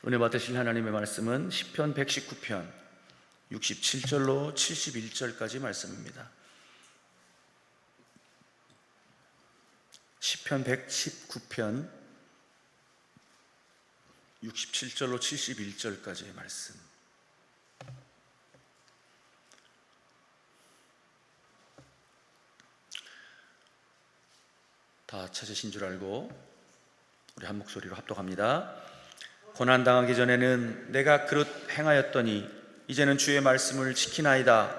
은혜 받으실 하나님의 말씀은 시편 119편 67절로 71절까지 말씀입니다. 시편 119편 67절로 71절까지의 말씀. 다 찾으신 줄 알고 우리 한 목소리로 합독합니다. 고난당하기 전에는 내가 그릇 행하였더니 이제는 주의 말씀을 지키나이다.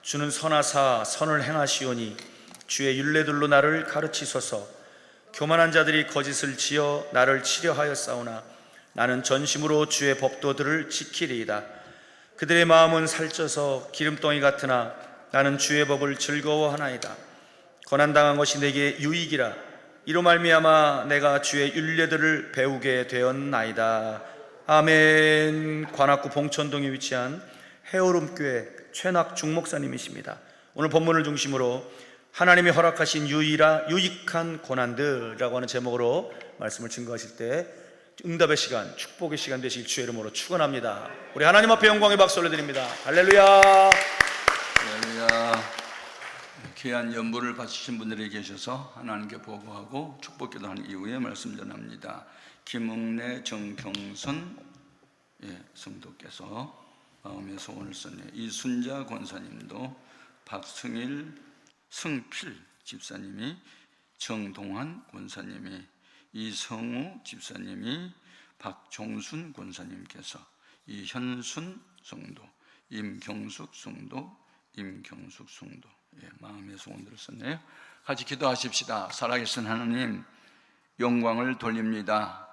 주는 선하사 선을 행하시오니 주의 율례들로 나를 가르치소서. 교만한 자들이 거짓을 지어 나를 치려하였사오나 나는 전심으로 주의 법도들을 지키리이다. 그들의 마음은 살쪄서 기름덩이 같으나 나는 주의 법을 즐거워하나이다. 고난당한 것이 내게 유익이라. 이로 말미암아 내가 주의 율례들을 배우게 되었나이다. 아멘. 관악구 봉천동에 위치한 해오름교회 최낙 중목사님이십니다. 오늘 본문을 중심으로 하나님이 허락하신 유익한 고난들이라고 하는 제목으로 말씀을 증거하실 때 응답의 시간, 축복의 시간 되실 주의 이름으로 축원합니다. 우리 하나님 앞에 영광의 박수 올려드립니다. 할렐루야. 할렐루야. 귀한 연보를 바치신 분들이 계셔서 하나님께 보고하고 축복기도한 이후에 말씀 전합니다. 김흥래, 정경선 성도께서 마음의 소원을 썼네요. 이순자 권사님도, 박승일, 승필 집사님이, 정동환 권사님이, 이성우 집사님이, 박종순 권사님께서, 이현순 성도, 임경숙 성도, 마음의 소원들을 썼네요. 같이 기도하십시다. 살아계신 하나님, 영광을 돌립니다.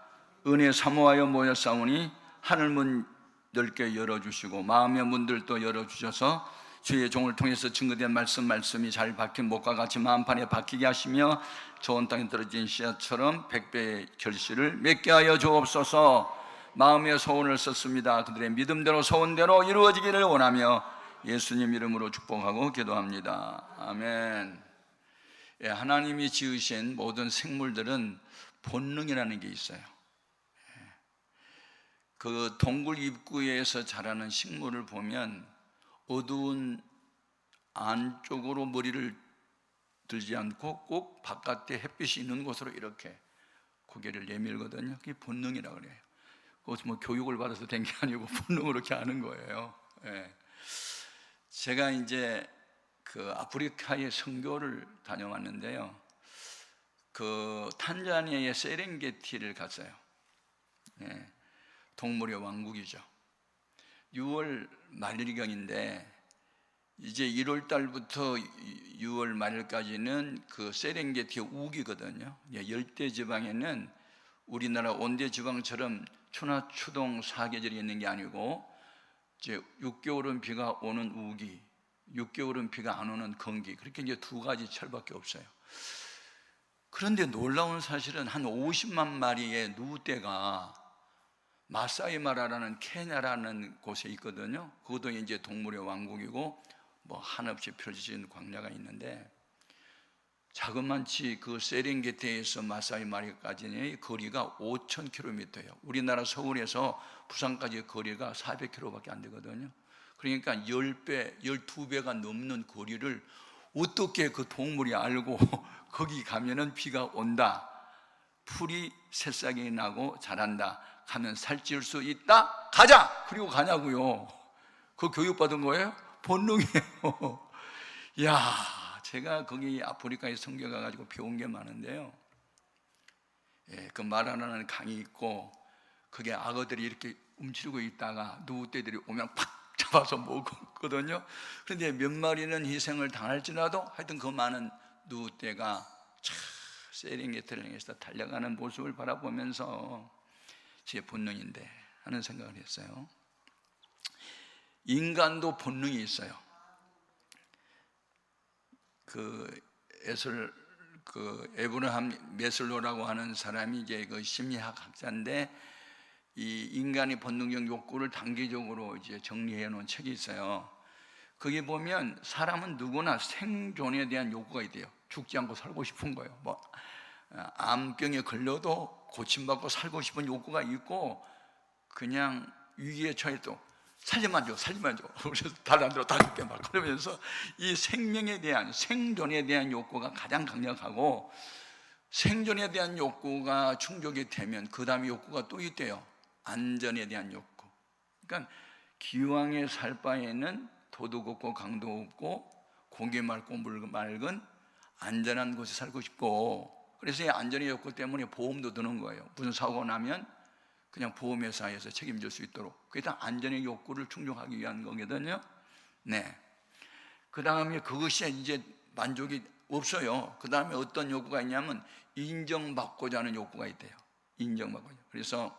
은혜 사모하여 모였사오니 하늘문 넓게 열어주시고 마음의 문들도 열어주셔서 주의 종을 통해서 증거된 말씀이 잘 박힌 목과 같이 마음판에 박히게 하시며 좋은 땅에 떨어진 씨앗처럼 100배의 결실을 맺게 하여 주옵소서. 마음의 소원을 썼습니다. 그들의 믿음대로 소원대로 이루어지기를 원하며 예수님 이름으로 축복하고 기도합니다. 아멘. 하나님이 지으신 모든 생물들은 본능이라는 게 있어요. 그 동굴 입구에서 자라는 식물을 보면 어두운 안쪽으로 머리를 들지 않고 꼭 바깥에 햇빛이 있는 곳으로 이렇게 고개를 내밀거든요. 그게 본능이라고 그래요. 그것은 뭐 교육을 받아서 된 게 아니고 본능으로 이렇게 하는 거예요. 제가 이제 그 아프리카의 선교를 다녀왔는데요. 그 탄자니아의 세렝게티를 갔어요. 동물의 왕국이죠. 6월 말일경인데 이제 1월 달부터 6월 말일까지는 그 세렝게티 우기거든요. 열대 지방에는 우리나라 온대 지방처럼 추나 추동 사계절이 있는 게 아니고 이제 6개월은 비가 오는 우기, 6개월은 비가 안 오는 건기, 그렇게 이제 두 가지 철밖에 없어요. 그런데 놀라운 사실은 한 50만 마리의 누떼가 마사이마라라는 케냐라는 곳에 있거든요. 그것도 이제 동물의 왕국이고 뭐 한없이 펼쳐진 광야가 있는데 자그만치 그 세렝게티에서 마사이마라까지의 거리가 5,000km예요. 우리나라 서울에서 부산까지의 거리가 400km밖에 안 되거든요. 그러니까 10배, 12배가 넘는 거리를 어떻게 그 동물이 알고 거기 가면은 비가 온다, 풀이 새싹이 나고 자란다, 가면 살찔 수 있다, 가자! 그리고 가냐고요. 그 교육받은 거예요? 본능이에요. 이야, 제가 거기 아프리카에 선교 가가지고 배운 게 많은데요. 그 마라라는 강이 있고 그게 악어들이 이렇게 움츠리고 있다가 누떼들이 오면 팍 잡아서 먹었거든요. 그런데 몇 마리는 희생을 당할지라도 하여튼 그 많은 누떼가 세렝게티를 향해서 달려가는 모습을 바라보면서 제 본능인데 하는 생각을 했어요. 인간도 본능이 있어요. 에브라함 메슬로라고 하는 사람이 이제 그 심리학 학자인데 이 인간의 본능적 욕구를 단기적으로 이제 정리해 놓은 책이 있어요. 거기 보면 사람은 누구나 생존에 대한 욕구가 있대요. 죽지 않고 살고 싶은 거예요. 암병에 걸려도 고침받고 살고 싶은 욕구가 있고 그냥 위기에 처해도 살려만 줘, 살려만 줘. 그래서 달 안 들어, 달 빼 막 그러면서 이 생명에 대한, 생존에 대한 욕구가 가장 강력하고, 생존에 대한 욕구가 충족이 되면 그 다음에 욕구가 또 있대요. 안전에 대한 욕구. 그러니까 기왕에 살 바에는 도둑 없고 강도 없고 고기 맑고 물 맑은 안전한 곳에 살고 싶고, 그래서 이 안전의 욕구 때문에 보험도 드는 거예요. 무슨 사고가 나면 그냥 보험회사에서 책임질 수 있도록. 그게 다 안전의 욕구를 충족하기 위한 거거든요. 네. 그 다음에 그것이 이제 만족이 없어요. 그 다음에 어떤 욕구가 있냐면 인정받고자 하는 욕구가 있대요. 인정받고자. 그래서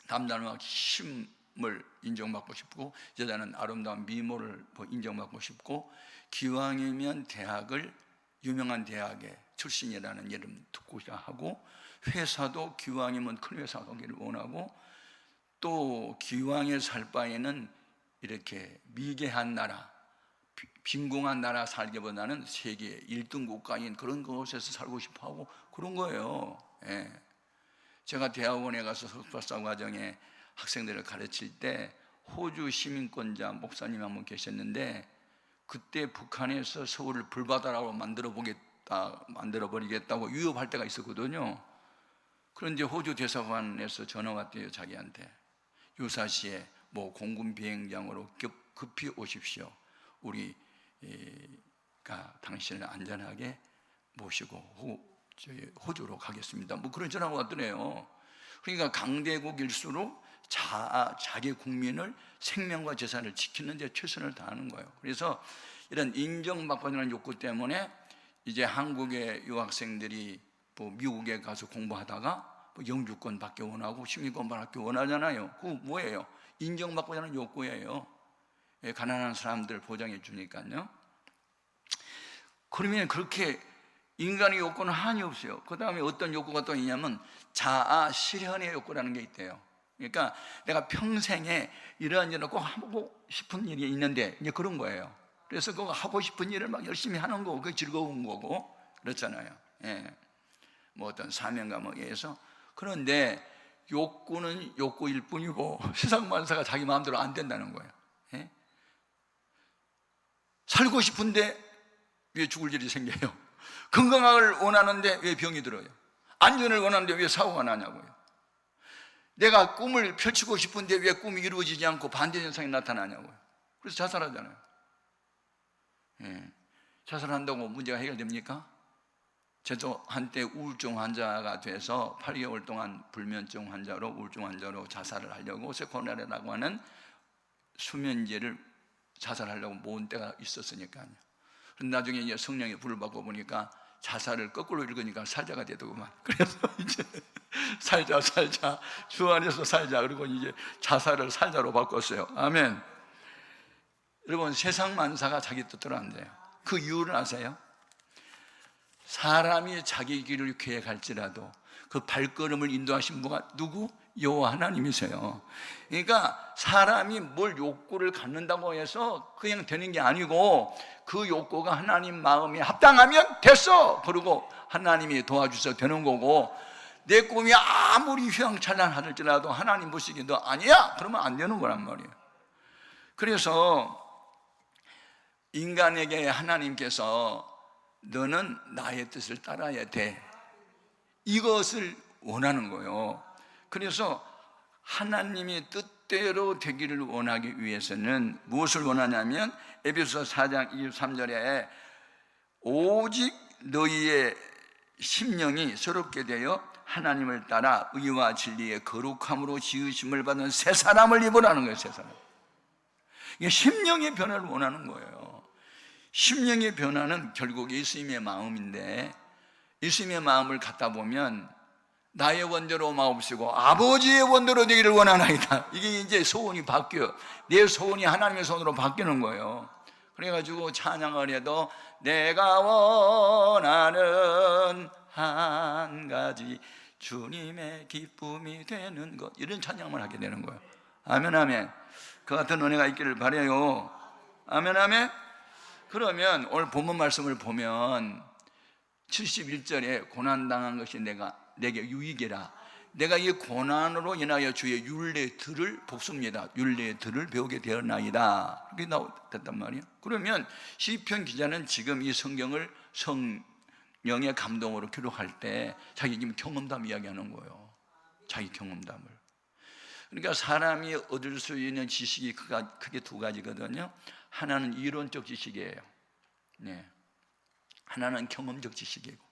남자는 힘을 인정받고 싶고, 여자는 아름다운 미모를 인정받고 싶고, 기왕이면 대학을 유명한 대학의 출신이라는 이름 듣고자 하고, 회사도 기왕이면 큰 회사 가기를 원하고, 또 기왕에 살 바에는 이렇게 미개한 나라, 빈궁한 나라 살기보다는 세계 1등 국가인 그런 곳에서 살고 싶어 하고 그런 거예요. 예. 제가 대학원에 가서 석박사 과정에 학생들을 가르칠 때 호주 시민권자 목사님 한 분 계셨는데, 그때 북한에서 서울을 불바다라고 만들어버리겠다고 위협할 때가 있었거든요. 그런데 호주 대사관에서 전화 왔대요. 자기한테 유사시에 뭐 공군 비행장으로 급히 오십시오. 우리가 당신을 안전하게 모시고 호주로 가겠습니다. 뭐 그런 전화가 왔더래요. 그러니까 강대국일수록 자기 국민을 생명과 재산을 지키는 데 최선을 다하는 거예요. 그래서 이런 인정받고자 욕구 때문에 이제 한국의 유학생들이 뭐 미국에 가서 공부하다가 뭐 영주권 받기 원하고 시민권 받기 원하잖아요. 그거 뭐예요? 인정받고자 하는 욕구예요. 가난한 사람들 보장해 주니까요. 그러면 그렇게 인간의 욕구는 한이 없어요. 그 다음에 어떤 욕구가 또 있냐면 자아 실현의 욕구라는 게 있대요. 그러니까 내가 평생에 이런 일을 꼭 하고 싶은 일이 있는데 이제 그런 거예요. 그래서 그 하고 싶은 일을 막 열심히 하는 거고 그게 즐거운 거고 그렇잖아요. 예. 뭐 어떤 사명감에 의해서. 그런데 욕구는 욕구일 뿐이고 세상 만사가 자기 마음대로 안 된다는 거예요. 예? 살고 싶은데 왜 죽을 일이 생겨요? 건강을 원하는데 왜 병이 들어요? 안전을 원하는데 왜 사고가 나냐고요? 내가 꿈을 펼치고 싶은데 왜 꿈이 이루어지지 않고 반대 현상이 나타나냐고요? 그래서 자살하잖아요. 예. 자살한다고 문제가 해결됩니까? 저도 한때 우울증 환자가 돼서 8개월 동안 불면증 환자로 우울증 환자로 자살을 하려고 세코나레라고 하는 수면제를 자살하려고 모은 때가 있었으니까요. 그런데 나중에 이제 성령의 불을 받고 보니까 자살을 거꾸로 읽으니까 살자가 되더구만. 그래서 이제 살자 주 안에서 살자. 그리고 이제 자살을 살자로 바꿨어요. 아멘. 여러분, 세상 만사가 자기 뜻대로 안 돼요. 그 이유를 아세요? 사람이 자기 길을 계획할지라도 그 발걸음을 인도하신 분가 누구? 여호와 하나님이세요. 그러니까 사람이 뭘 욕구를 갖는다고 해서 그냥 되는 게 아니고 그 욕구가 하나님 마음에 합당하면 됐어. 그리고 하나님이 도와주셔서 되는 거고, 내 꿈이 아무리 휘황찬란하더라도 하나님 보시기에 너 아니야? 그러면 안 되는 거란 말이에요. 그래서 인간에게 하나님께서 너는 나의 뜻을 따라야 돼, 이것을 원하는 거예요. 그래서 하나님의 뜻대로 되기를 원하기 위해서는 무엇을 원하냐면 에베소서 4장 23절에 오직 너희의 심령이 새롭게 되어 하나님을 따라 의와 진리의 거룩함으로 지으심을 받은 새 사람을 입으라는 거예요. 새 사람. 이게 심령의 변화를 원하는 거예요. 심령의 변화는 결국 예수님의 마음인데, 예수님의 마음을 갖다 보면 나의 원대로 마옵시고 아버지의 원대로 되기를 원하나이다. 이게 이제 소원이 바뀌어요. 내 소원이 하나님의 소원으로 바뀌는 거예요. 그래가지고 찬양을 해도 내가 원하는 한 가지 주님의 기쁨이 되는 것, 이런 찬양을 하게 되는 거예요. 아멘 아멘. 그 같은 은혜가 있기를 바라요. 아멘 아멘. 그러면 오늘 본문 말씀을 보면 71절에 고난당한 것이 내게 유익이라, 내가 이 고난으로 인하여 주의 율례들을 복습니다. 율례들을 배우게 되었나이다. 이렇게 나왔단 말이에요. 그러면 시편 기자는 지금 이 성경을 성령의 감동으로 기록할 때 자기 지금 경험담 이야기하는 거예요. 자기 경험담을. 그러니까 사람이 얻을 수 있는 지식이 크게 두 가지거든요. 하나는 이론적 지식이에요. 네. 하나는 경험적 지식이고.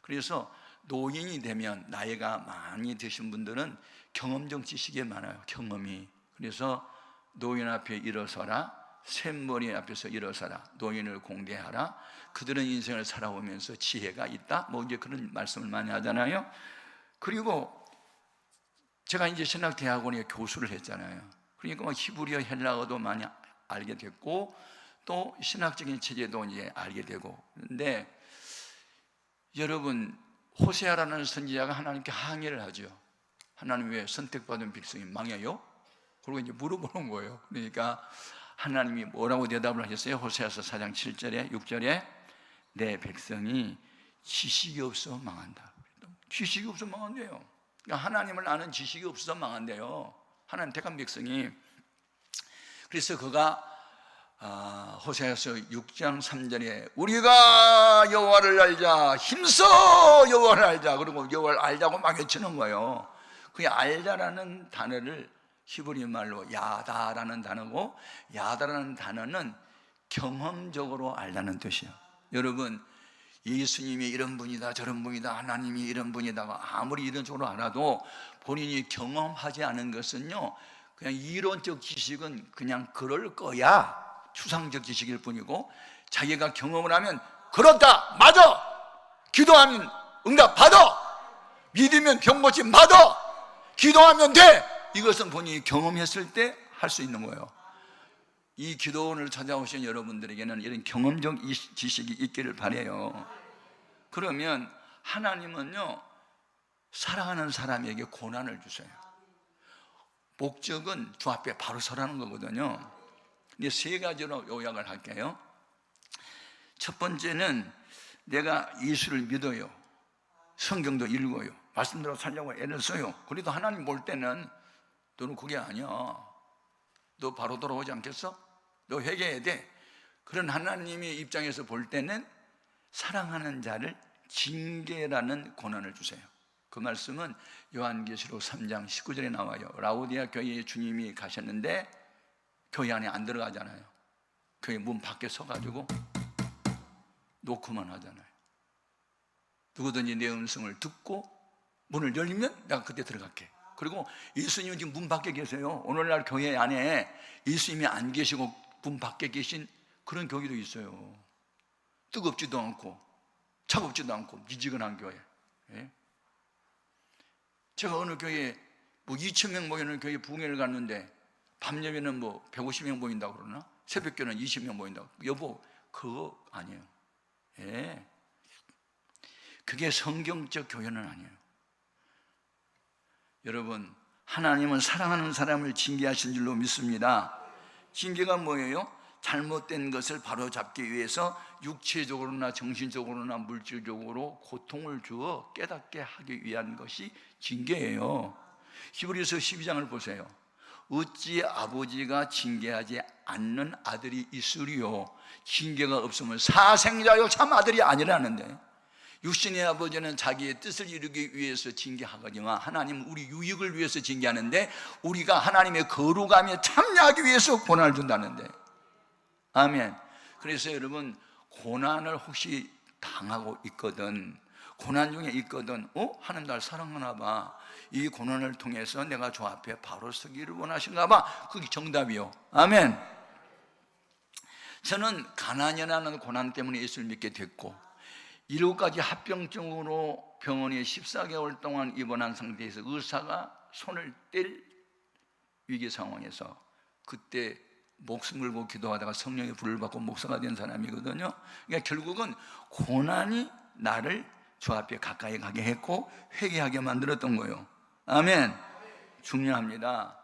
그래서 노인이 되면 나이가 많이 드신 분들은 경험적 지식이 많아요. 경험이. 그래서 노인 앞에 일어서라, 샘머리 앞에서 일어서라, 노인을 공개하라. 그들은 인생을 살아오면서 지혜가 있다. 뭐 이제 그런 말씀을 많이 하잖아요. 그리고 제가 이제 신학대학원에 교수를 했잖아요. 그러니까 뭐 히브리어, 헬라어도 많이 알게 됐고 또 신학적인 체제도 이제 알게 되고. 그런데 여러분, 호세아라는 선지자가 하나님께 항의를 하죠. 하나님 왜 선택받은 백성이 망해요? 그리고 이제 물어보는 거예요. 그러니까 하나님이 뭐라고 대답을 하셨어요? 호세아서 4장 7절에 6절에 내 백성이 지식이 없어 망한다. 지식이 없어 망한대요. 그러니까 하나님을 아는 지식이 없어서 망한대요. 하나님 택한 백성이. 그래서 그가 호세아서 6장 3절에 우리가 여호와를 알자, 힘써 여호와를 알자. 그리고 여호와를 알자고 막 외치는 거예요. 그 알자라는 단어를 히브리 말로 야다라는 단어고, 야다라는 단어는 경험적으로 알다는 뜻이에요. 여러분, 예수님이 이런 분이다 저런 분이다, 하나님이 이런 분이다 아무리 이런 쪽으로 알아도 본인이 경험하지 않은 것은요, 그냥 이론적 지식은 그냥 그럴 거야, 추상적 지식일 뿐이고, 자기가 경험을 하면 그렇다, 맞아, 기도하면 응답 받아, 믿으면 병 고침 받아, 기도하면 돼, 이것은 본인이 경험했을 때 할 수 있는 거예요. 이 기도원을 찾아오신 여러분들에게는 이런 경험적 지식이 있기를 바라요. 그러면 하나님은요, 사랑하는 사람에게 고난을 주세요. 목적은 주 앞에 바로 서라는 거거든요. 이제 세 가지로 요약을 할게요. 첫 번째는 내가 예수를 믿어요. 성경도 읽어요. 말씀대로 살려고 애를 써요. 그래도 하나님 볼 때는 너는 그게 아니야, 너 바로 돌아오지 않겠어? 너 회개해야 돼. 그런 하나님의 입장에서 볼 때는 사랑하는 자를 징계라는 고난을 주세요. 그 말씀은 요한계시록 3장 19절에 나와요. 라오디아 교회에 주님이 가셨는데 교회 안에 안 들어가잖아요. 교회 문 밖에 서가지고 놓고만 하잖아요. 누구든지 내 음성을 듣고 문을 열리면 내가 그때 들어갈게. 그리고 예수님은 지금 문 밖에 계세요. 오늘날 교회 안에 예수님이 안 계시고 문 밖에 계신 그런 교회도 있어요. 뜨겁지도 않고 차갑지도 않고 미지근한 교회. 예? 제가 어느 교회에 뭐 2,000명 모이는 교회 부흥회를 갔는데 밤 예배는 뭐 150명 모인다고 그러나 새벽교는 20명 모인다고. 여보, 그거 아니에요. 예. 그게 성경적 교회는 아니에요. 여러분, 하나님은 사랑하는 사람을 징계하실 줄로 믿습니다. 징계가 뭐예요? 잘못된 것을 바로잡기 위해서 육체적으로나 정신적으로나 물질적으로 고통을 주어 깨닫게 하기 위한 것이 징계예요. 히브리서 12장을 보세요. 어찌 아버지가 징계하지 않는 아들이 있으리요? 징계가 없으면 사생자요 참 아들이 아니라는데, 육신의 아버지는 자기의 뜻을 이루기 위해서 징계하거니와 하나님은 우리 유익을 위해서 징계하는데, 우리가 하나님의 거룩함에 참여하기 위해서 고난을 준다는데. 아멘. 그래서 여러분, 고난을 혹시 당하고 있거든, 고난 중에 있거든, 하나님 날 사랑하나 봐, 이 고난을 통해서 내가 주 앞에 바로 서기를 원하신가 봐, 그게 정답이요. 아멘. 저는 가난이라는 고난 때문에 예수를 믿게 됐고, 1호까지 합병증으로 병원에 14개월 동안 입원한 상태에서 의사가 손을 뗄 위기 상황에서 그때 목숨 걸고 기도하다가 성령의 불을 받고 목사가 된 사람이거든요. 그러니까 결국은 고난이 나를 주 앞에 가까이 가게 했고 회개하게 만들었던 거예요. 아멘. 중요합니다.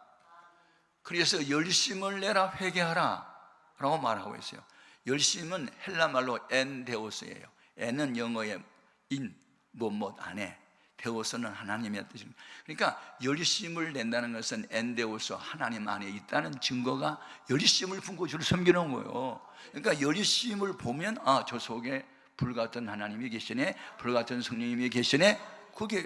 그래서 열심을 내라, 회개하라 라고 말하고 있어요. 열심은 헬라 말로 엔데오스예요. 엔은 영어의 인, 무엇 안에, 데오스는 하나님의 뜻입니다. 그러니까 열심을 낸다는 것은 엔데오스, 하나님 안에 있다는 증거가 열심을 품고 주를 섬기는 거예요. 그러니까 열심을 보면 저 속에 불같은 하나님이 계시네, 불같은 성령님이 계시네. 그게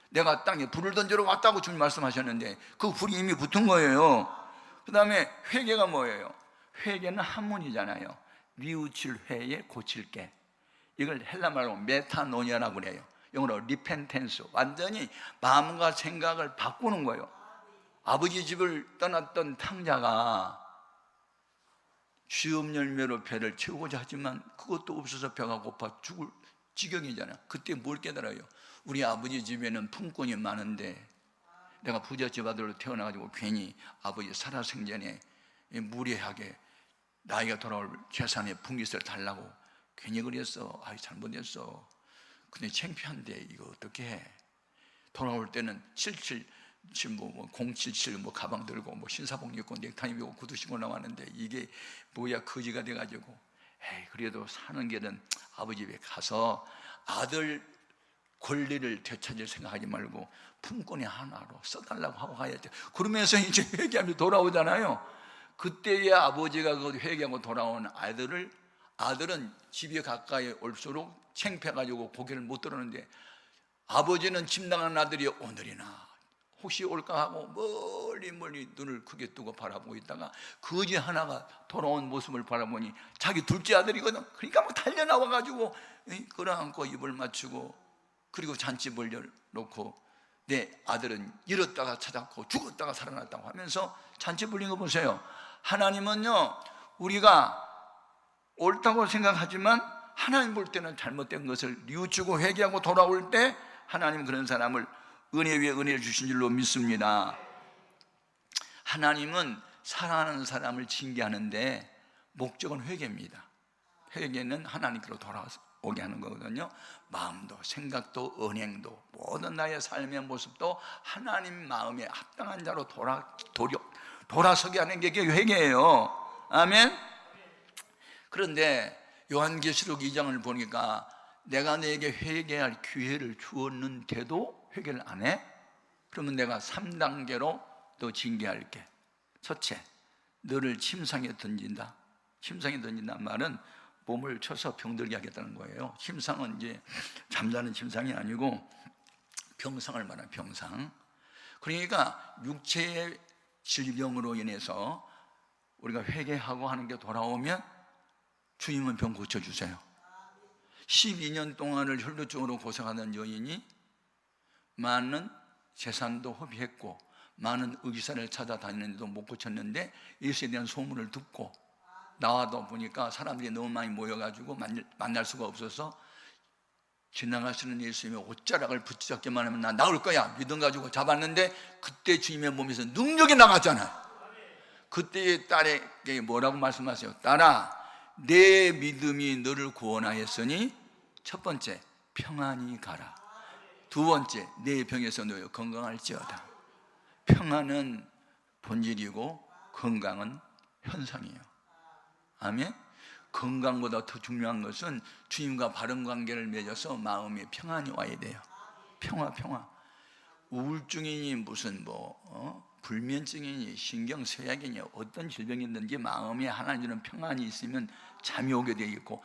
내가 땅에 불을 던지러 왔다고 주님 말씀하셨는데 그 불이 이미 붙은 거예요. 그 다음에 회개가 뭐예요? 회개는 한문이잖아요. 뉘우칠 회에 고칠 게. 이걸 헬라말로 메타노니아라고 그래요. 영어로 리펜텐스, 완전히 마음과 생각을 바꾸는 거예요. 아버지 집을 떠났던 탕자가 시험 열매로 배를 채우고자 하지만 그것도 없어서 배가 고파 죽을 지경이잖아요. 그때 뭘 깨달아요? 우리 아버지 집에는 품꾼이 많은데 내가 부잣집 아들로 태어나가지고 괜히 아버지 살아생전에 무례하게 나이가 돌아올 재산의 분깃을 달라고 괜히 그랬어. 잘못했어. 근데 창피한데 이거 어떻게 해? 돌아올 때는 077 가방 들고 신사복 입고 넥타이 입고 구두 신고 나왔는데 이게 뭐야 거지가 돼가지고 그래도 사는 길은 아버지 집에 가서 아들 권리를 되찾을 생각하지 말고 품꾼이 하나로 써달라고 하고 가야 돼. 그러면서 이제 회개하면서 돌아오잖아요. 그때의 아버지가 그 회개하고 돌아온 아들은 집에 가까이 올수록 창피해가지고 고개를 못 들었는데 아버지는 집 나간 아들이 오늘이나 혹시 올까 하고 멀리 눈을 크게 뜨고 바라보고 있다가 거지 하나가 돌아온 모습을 바라보니 자기 둘째 아들이거든. 그러니까 막 달려나와가지고 끌어안고 입을 맞추고 그리고 잔치를 열놓고 내 아들은 잃었다가 찾았고 죽었다가 살아났다고 하면서 잔치 불린 거 보세요. 하나님은요 우리가 옳다고 생각하지만 하나님 볼 때는 잘못된 것을 뉘우치고 회개하고 돌아올 때 하나님은 그런 사람을 은혜 위에 은혜를 주신 줄로 믿습니다. 하나님은 사랑하는 사람을 징계하는데 목적은 회개입니다. 회개는 하나님께로 돌아오게 하는 거거든요. 마음도 생각도 언행도 모든 나의 삶의 모습도 하나님 마음에 합당한 자로 돌아서게 하는 게 회개예요. 아멘. 그런데 요한계시록 2장을 보니까 내가 너에게 회개할 기회를 주었는데도 회개를 안 해? 그러면 내가 3단계로 또 징계할게. 첫째, 너를 침상에 던진다. 침상에 던진다는 말은 몸을 쳐서 병들게 하겠다는 거예요. 침상은 이제 잠자는 침상이 아니고 병상을 말하는 병상. 그러니까 육체의 질병으로 인해서 우리가 회개하고 하는 게 돌아오면 주님은 병 고쳐주세요. 12년 동안을 혈루증으로 고생하던 여인이 많은 재산도 허비했고 많은 의사를 찾아다니는데도 못 고쳤는데 예수에 대한 소문을 듣고 나와도 보니까 사람들이 너무 많이 모여가지고 만날 수가 없어서 지나가시는 예수님의 옷자락을 붙잡기만 하면 나 나올 거야 믿음 가지고 잡았는데 그때 주님의 몸에서 능력이 나갔잖아요. 그때의 딸에게 뭐라고 말씀하세요? 딸아, 내 믿음이 너를 구원하였으니 첫 번째 평안히 가라. 두 번째 내 병에서 너희 건강할지어다. 평안은 본질이고 건강은 현상이에요. 아멘. 건강보다 더 중요한 것은 주님과 바른 관계를 맺어서 마음에 평안이 와야 돼요. 평화. 우울증이니 무슨 불면증이니 신경쇠약이니 어떤 질병이든지 마음에 하나님 주는 평안이 있으면 잠이 오게 되어 있고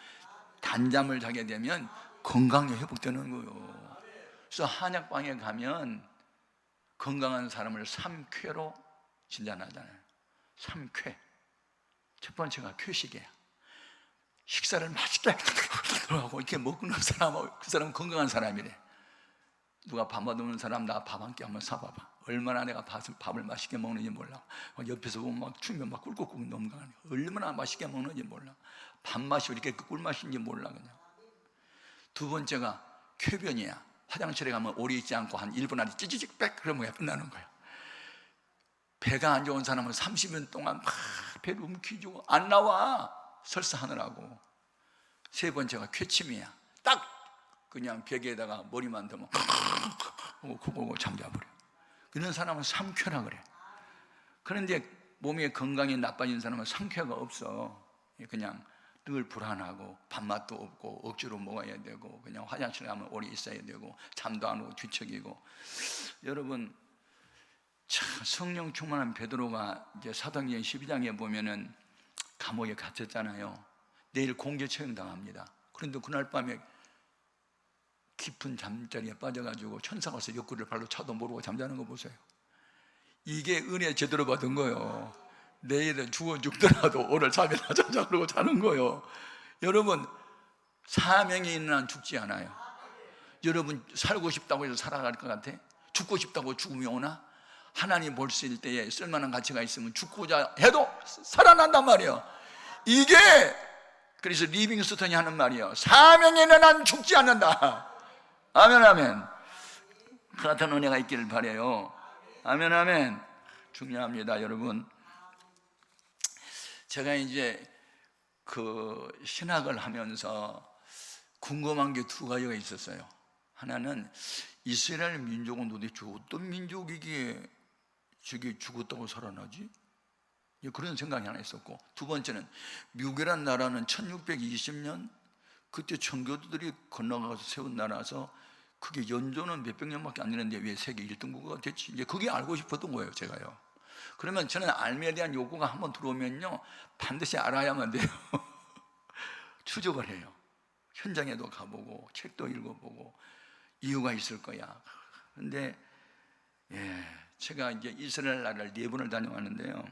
단잠을 자게 되면 건강이 회복되는 거예요. 그래서 한약방에 가면 건강한 사람을 3쾌로 진단하잖아요. 3쾌. 첫 번째가 쾌식이에요. 식사를 맛있게 하고 이렇게 먹는 사람은 그 사람은 건강한 사람이래. 누가 밥 맛없는 사람 나 밥 한 끼 한번 사봐봐. 얼마나 내가 밥을 맛있게 먹는지 몰라. 옆에서 보면 막 춤면 막 꿀꺽꿀 넘어가네. 얼마나 맛있게 먹는지 몰라. 밥맛이 왜 이렇게 꿀맛인지 몰라 그냥. 두 번째가 쾌변이야. 화장실에 가면 오래 있지 않고 한 1분 안에 찌찌직 빽 그러면 끝나는 거야. 배가 안 좋은 사람은 30분 동안 막 배를 움켜쥐고 안 나와. 설사하느라고. 세 번째가 쾌침이야. 딱 그냥 벽에다가 머리만 대면 그거 잠자버려. 그런 사람은 삼쾌라 그래. 그런데 몸의 건강이 나빠진 사람은 삼쾌가 없어. 그냥 늘 불안하고 밥맛도 없고 억지로 먹어야 되고 그냥 화장실 가면 오래 있어야 되고 잠도 안 오고 뒤척이고. 여러분, 참 성령 충만한 베드로가 이제 사도행전 12장에 보면은 감옥에 갇혔잖아요. 내일 공개 처형 당합니다. 그런데 그날 밤에 깊은 잠자리에 빠져가지고 천사가 와서 옆구리를 발로 차도 모르고 잠자는 거 보세요. 이게 은혜 제대로 받은 거예요. 내일은 죽더라도 오늘 잠이나 자자 그러고 자는 거예요. 여러분, 사명이 있는 한 죽지 않아요. 여러분, 살고 싶다고 해서 살아갈 것 같아? 죽고 싶다고 죽음이 오나? 하나님 볼 수 있을 때에 쓸만한 가치가 있으면 죽고자 해도 살아난단 말이에요. 이게 그래서 리빙스턴이 하는 말이에요. 사명에 있는 한 죽지 않는다. 아멘, 아멘. 그 같은 은혜가 있기를 바라요. 아멘, 아멘. 중요합니다, 여러분. 제가 이제 그 신학을 하면서 궁금한 게 두 가지가 있었어요. 하나는 이스라엘 민족은 도대체 어떤 민족이기에 저게 죽었다고 살아나지? 그런 생각이 하나 있었고, 두 번째는 미국이란 나라는 1620년 그때 청교도들이 건너가서 세운 나라라서 그게 연조는 몇백 년밖에 안 되는데 왜 세계 1등 국가가 됐지? 이제 그게 알고 싶었던 거예요, 제가요. 그러면 저는 알미에 대한 요구가 한번 들어오면요 반드시 알아야만 돼요. 추적을 해요. 현장에도 가보고 책도 읽어보고 이유가 있을 거야. 그런데 제가 이제 이스라엘 나라를 4번을 다녀왔는데요,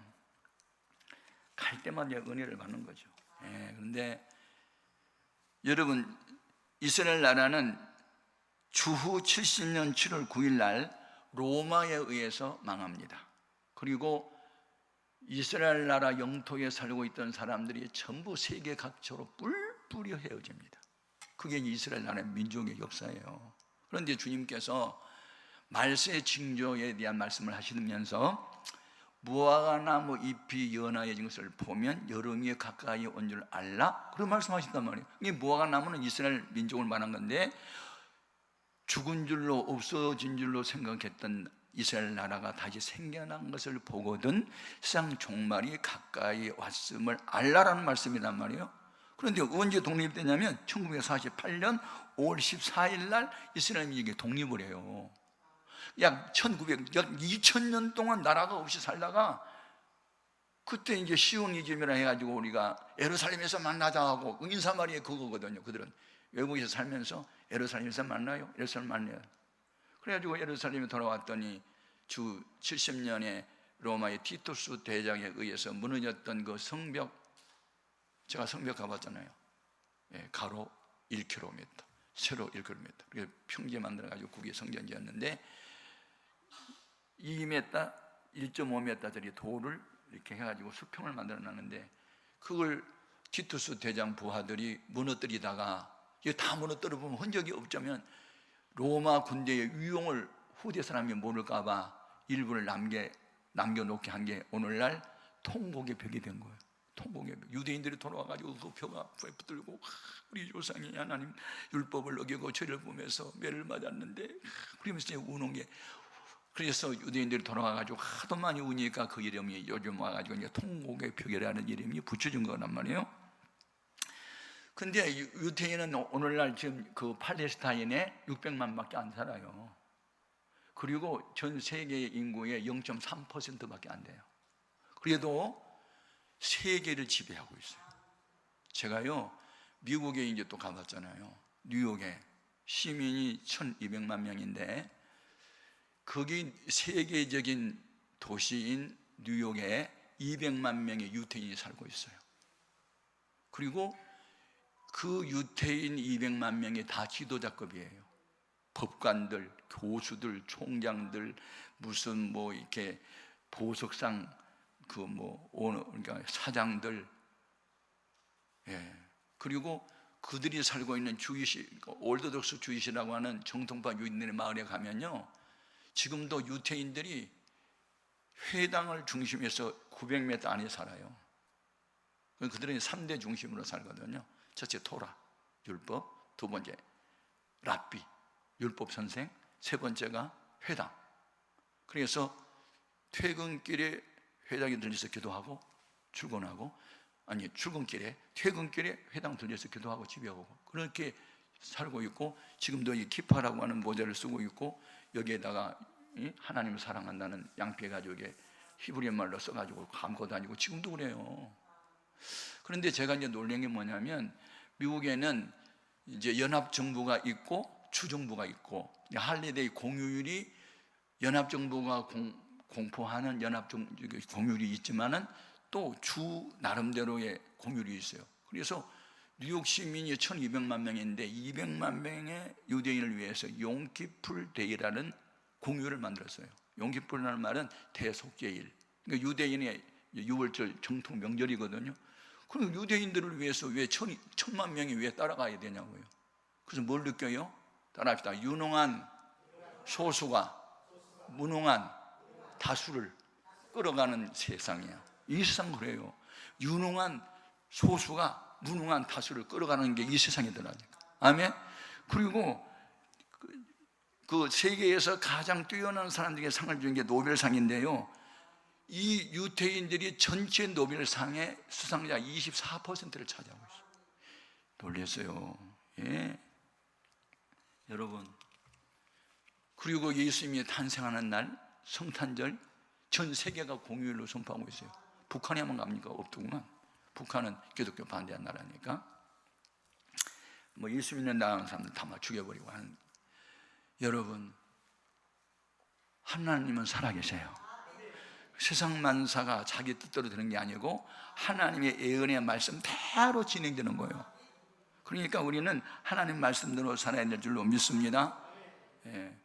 갈 때마다 은혜를 받는 거죠. 그런데 여러분, 이스라엘 나라는 주후 70년 7월 9일 날 로마에 의해서 망합니다. 그리고 이스라엘 나라 영토에 살고 있던 사람들이 전부 세계 각처로 뿔뿔이 헤어집니다. 그게 이스라엘 나라의 민족의 역사예요. 그런데 주님께서 말세의 징조에 대한 말씀을 하시면서 무화과 나무 잎이 연하여진 것을 보면 여름이 가까이 온 줄 알라, 그런 말씀하신단 말이에요. 이 무화과 나무는 이스라엘 민족을 말한 건데, 죽은 줄로 없어진 줄로 생각했던 이스라엘 나라가 다시 생겨난 것을 보거든 세상 종말이 가까이 왔음을 알라라는 말씀이란 말이에요. 그런데 언제 독립되냐면 1948년 5월 14일 날 이스라엘 민족이 독립을 해요. 약 2000년 동안 나라가 없이 살다가 그때 이제 시오니즘이라 해가지고 우리가 예루살렘에서 만나자 하고, 인사말이 그거거든요. 그들은 외국에서 살면서 예루살렘에서 만나요. 예루살렘 만나요. 그래가지고 예루살렘에 돌아왔더니 주 70년에 로마의 티투스 대장에 의해서 무너졌던 그 성벽, 제가 성벽 가봤잖아요. 가로 1km, 세로 1km, 그래서 평지에 만들어가지고 그게 성전이었는데 2m, 1.5m짜리 돌을 이렇게 해가지고 수평을 만들어놨는데, 그걸 티투스 대장 부하들이 무너뜨리다가, 이게 다 무너뜨려보면 흔적이 없자면 로마 군대의 위용을 후대 사람이 모를까봐 일부를 남겨놓게 한 게 오늘날 통곡의 벽이 된 거예요. 통곡의 벽. 유대인들이 돌아와가지고 그 벽 앞에 붙들고 우리 조상이 하나님 율법을 어기고 죄를 보면서 매를 맞았는데, 그러면서 우는 게, 그래서 유대인들이 돌아와가지고 하도 많이 우니까 그 이름이 요즘 와가지고 이제 통곡의 벽이라는 이름이 붙여진 거란 말이에요. 근데 유대인은 오늘날 지금 그 팔레스타인에 600만밖에 안 살아요. 그리고 전 세계 인구의 0.3%밖에 안 돼요. 그래도 세계를 지배하고 있어요. 제가요 미국에 이제 또 가봤잖아요. 뉴욕에 시민이 1200만 명인데, 거기 세계적인 도시인 뉴욕에 200만 명의 유태인이 살고 있어요. 그리고 그 유태인 200만 명이 다 지도자급이에요. 법관들, 교수들, 총장들, 무슨 뭐 이렇게 보석상 그러니까 사장들, 그리고 그들이 살고 있는 올더독스 주이시라고 하는 정통파 유대인의 마을에 가면요, 지금도 유태인들이 회당을 중심해서 900m 안에 살아요. 그들은 3대 중심으로 살거든요. 첫째 토라, 율법. 두 번째 랍비, 율법 선생. 세 번째가 회당. 그래서 퇴근길에 회당에 들려서 기도하고 출근하고, 아니 출근길에 퇴근길에 회당 들려서 기도하고 집에 오고 그렇게 살고 있고, 지금도 이 키파라고 하는 모자를 쓰고 있고, 여기에다가 하나님을 사랑한다는 양피해 가지고 히브리 말로 써가지고 감고 다니고 지금도 그래요. 그런데 제가 이제 놀란 게 뭐냐면, 미국에는 이제 연합정부가 있고 주정부가 있고, 할리데이 공휴일이 연합정부가 공포하는 공휴일이 있지만은 또 주 나름대로의 공휴일이 있어요. 그래서 뉴욕 시민이 1200만 명인데 200만 명의 유대인을 위해서 용키풀 데이라는 공휴일을 만들었어요. 용키풀이라는 말은 대속죄일, 그러니까 유대인의 6월절 정통 명절이거든요. 그럼 유대인들을 위해서 왜 1000만 명이 왜 따라가야 되냐고요. 그래서 뭘 느껴요? 따라합시다. 유능한 소수가 무능한 다수를 끌어가는 세상이에요. 이 세상 그래요. 유능한 소수가 무능한 다수를 끌어가는 게 이 세상이더라니까. 아멘. 그리고 그 세계에서 가장 뛰어난 사람들에게 상을 주는 게 노벨상인데요, 이 유태인들이 전체 노벨상의 수상자 24%를 차지하고 있어요. 놀랐어요. 예. 여러분, 그리고 예수님이 탄생하는 날 성탄절 전 세계가 공휴일로 선포하고 있어요. 북한에 한번 갑니까? 없더구만. 북한은 기독교 반대한 나라니까. 뭐 예수 믿는 나라는 사람들 다 막 죽여버리고 하는. 여러분, 하나님은 살아계세요. 세상 만사가 자기 뜻대로 되는 게 아니고 하나님의 예언의 말씀대로 진행되는 거예요. 그러니까 우리는 하나님 말씀대로 살아야 될 줄로 믿습니다. 예.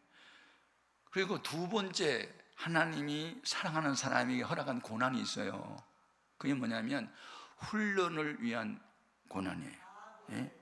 그리고 두 번째, 하나님이 사랑하는 사람에게 허락한 고난이 있어요. 그게 뭐냐면 훈련을 위한 고난이에요. 예?